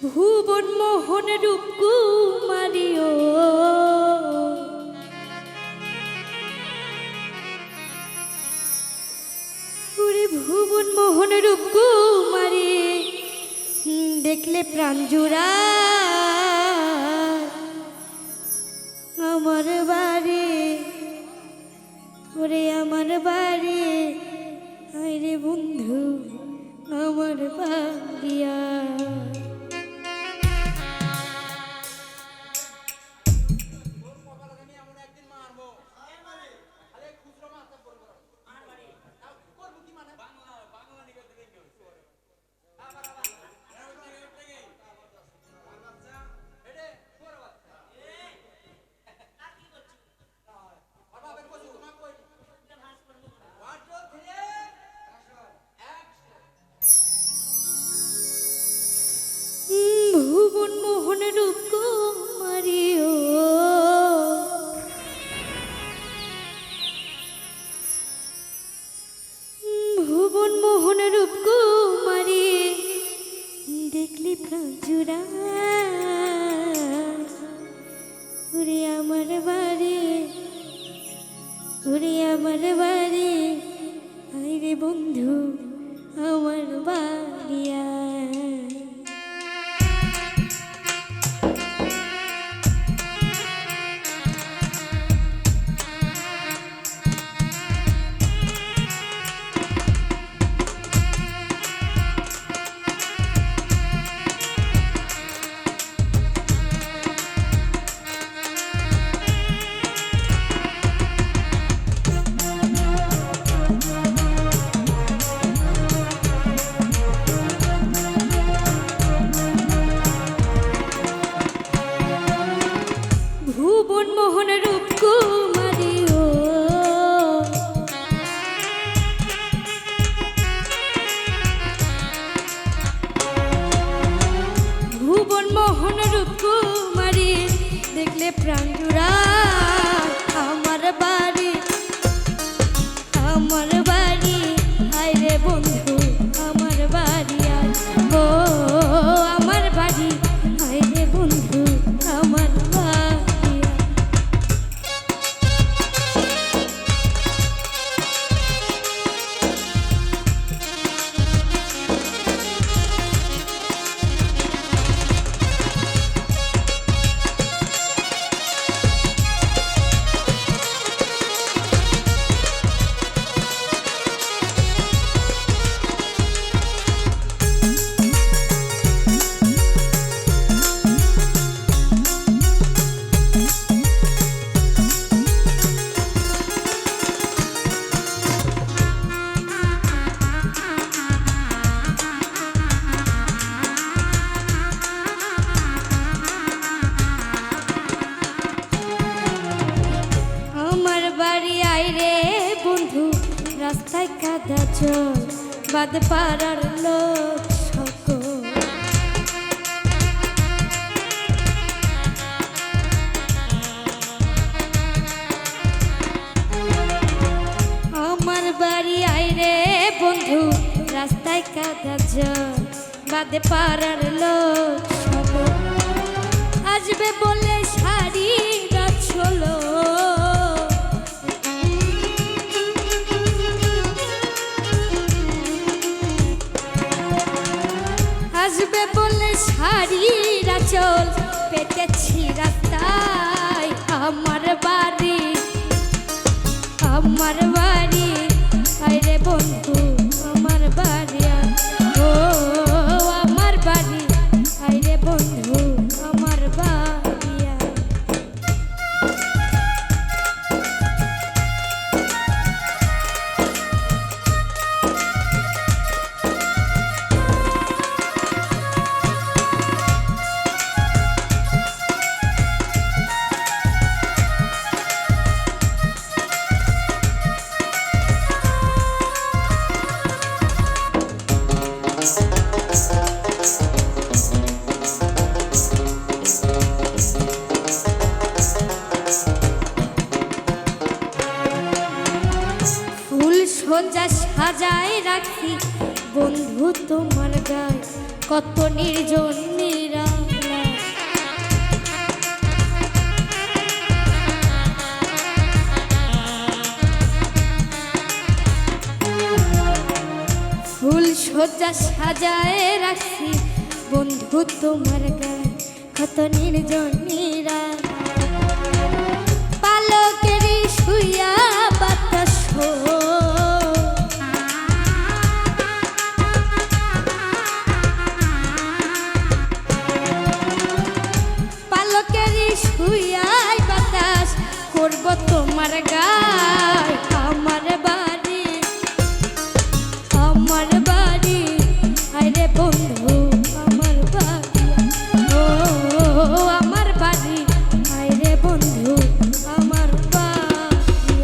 ভুবন মোহন রূপ কুমারিও ওরে ভুবন মোহন রূপ কুমারী দেখলে প্রাণ জুড়ায় আমার বাড়ি ওরে আমার বাড়ি আরে বন্ধু আমার বাড়িয়া ভুবন মোহন রূপ কুমারিও ভুবন মোহন রূপ কুমারী দেখলি প্রাণ জুড়ায় ওরে আমার বাড়ি ওরে আমার বাড়ি আইরে বন্ধু আমার বাড়িয়া ভুবন মোহন রূপ কুমারিও ভুবন মোহন রূপ কুমারী দেখলে প্রাণ জুড়ায় আমার বাড়ি আইরে বন্ধু আমার বাড়ি ও আমার বাড়ি আইরে বন্ধু আমার বাড়ি আইরে বন্ধু রাস্তায় কাদা চল বাদ পাড়ার লোক সকল আমার বাড়ি আইরে বন্ধু রাস্তায় কাদা চল বাদ পাড়ার লোক সকল আসবে বলে শাড়ি চলো আসবে বলে শাড়িরা চল পেতেছি রাস্তায় আমার বাড়ি আইরে বন্ধু আমার বাড়ি ও আমার বাড়ি আইরে বন্ধু আমার বাড়ি সোজা সাজায় রাখি বন্ধু তোমার গায়ে কত নির্জন নিরালা। ফুল সজ্জা সাজায় রাখছি বন্ধু তোমার গায়ে কত নির্জন নিরালা। পালকেরই শুইয়া বাতাস পালকেরই শুইয়াই বাতাস করব তোমার গায়। আমার বাড়ি আরে বন্ধু আমার বাড়ি, ও আমার বাড়ি আরে বন্ধু আমার বাড়ি।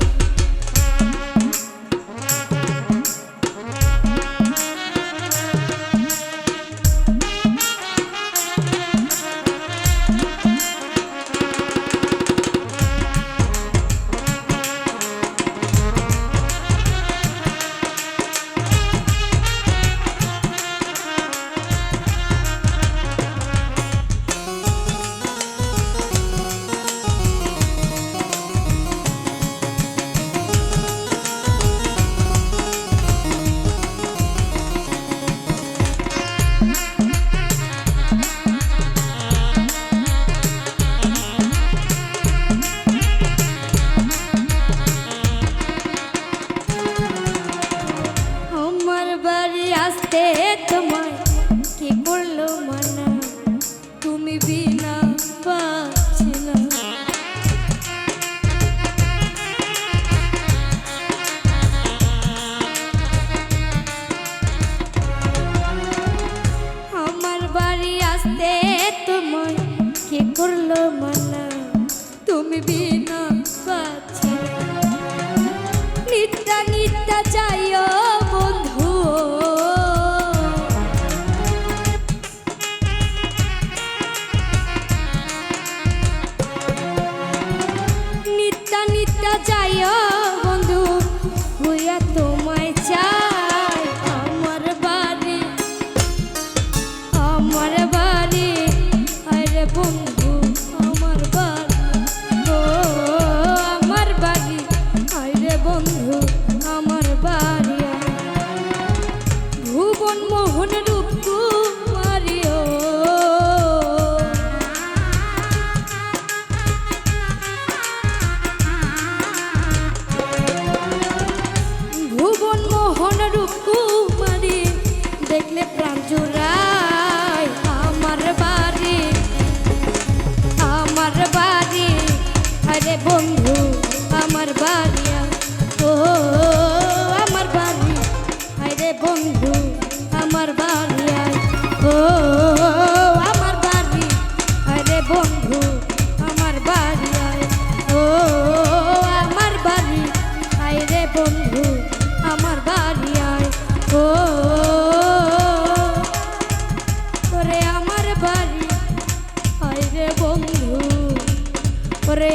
আসতে তোমায় কি করলো মানা, তুমি বিনা পাচ্ছি না। আমার বাড়ি আসতে তোমায় কি করলো মানা, তুমি বিনা পাচ্ছি না। নিত্যা নিত্যা যাইও বন্ধু, যাইও বন্ধু হইয়া তোমায় চাই। আমার বাড়ি আরে বন্ধু আমার বাড়ি, ও আমার বাড়ি আরে বন্ধু আমার বাড়ি। ভুবন মোহন রূপ কুমারিও দেখলে প্রাণ জুড়ায়। আমার বাড়ি আরে বন্ধু আমার বাড়ি, ও আমার বাড়ি আরে বন্ধু আমার বাড়ি, ও আমার বাড়ি আরে বন্ধু আমার বাড়ি, ও আমার বাড়ি আরে বন্ধু আমার বাড়ি, ও আমার বাড়ি আইরে বন্ধু, ওরে